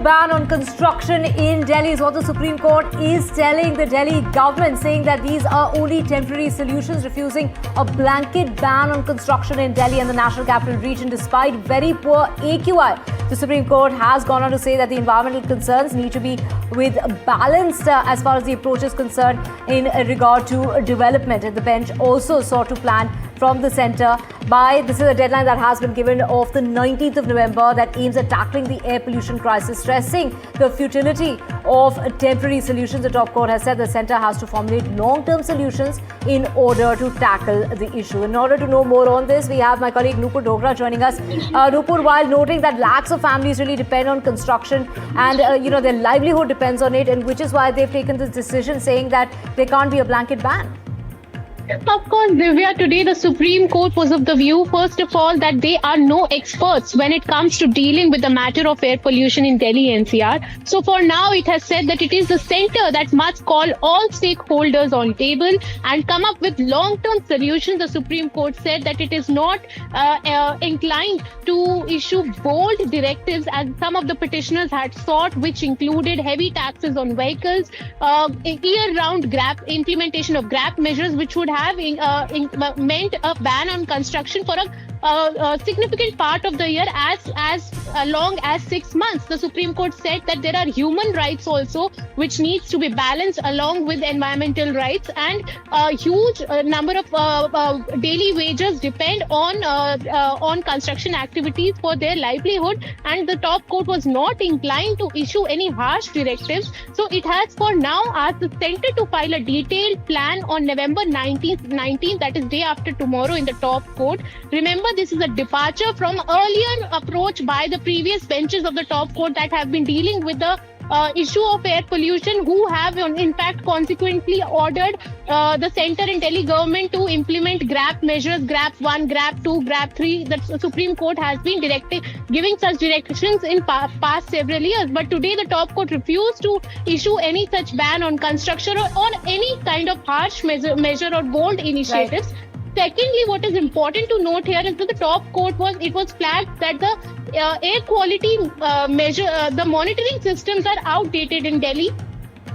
ban on construction in Delhi is what the Supreme Court is telling the Delhi government, saying that these are only temporary solutions, refusing a blanket ban on construction in Delhi and the National Capital Region despite very poor AQI. The Supreme Court has gone on to say that the environmental concerns need to be balanced as far as the approach is concerned in regard to development. And the bench also sought to plan from the centre this is a deadline that has been given of the 19th of November that aims at tackling the air pollution crisis, stressing the futility of temporary solutions. The top court has said the centre has to formulate long-term solutions in order to tackle the issue. In order to know more on this, we have my colleague Nupur Dogra joining us. Nupur, while noting that lakhs of families really depend on construction and their livelihood depends on it, and which is why they've taken this decision saying that there can't be a blanket ban. Of course, Divya, today the Supreme Court was of the view, first of all, that they are no experts when it comes to dealing with the matter of air pollution in Delhi NCR. So for now, it has said that it is the centre that must call all stakeholders on table and come up with long-term solutions. The Supreme Court said that it is not inclined to issue bold directives as some of the petitioners had sought, which included heavy taxes on vehicles, year-round implementation of GRAP measures, which would have meant a ban on construction for a significant part of the year, as long as 6 months. The Supreme Court said that there are human rights also, which needs to be balanced along with environmental rights, and a huge number of daily wages depend on construction activities for their livelihood, and the top court was not inclined to issue any harsh directives. So it has for now asked the centre to file a detailed plan on November 19th, that is day after tomorrow, in the top court. Remember, this is a departure from earlier approach by the previous benches of the top court that have been dealing with the issue of air pollution, who have in fact consequently ordered the centre and Delhi government to implement GRAP measures, GRAP 1, GRAP 2, GRAP 3. The Supreme Court has been giving such directions in past several years. But today the top court refused to issue any such ban on construction or any kind of harsh measure or bold initiatives. Right. Secondly, what is important to note here is that the top court was flagged that the air quality the monitoring systems are outdated in Delhi,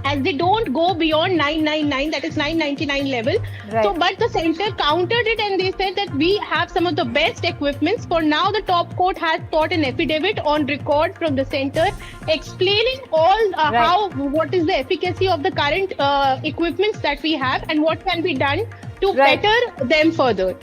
as they don't go beyond 999, that is 999 level. Right. So, but the centre countered it and they said that we have some of the best equipments. For now, the top court has sought an affidavit on record from the centre explaining all what is the efficacy of the current equipments that we have and what can be done to better them further.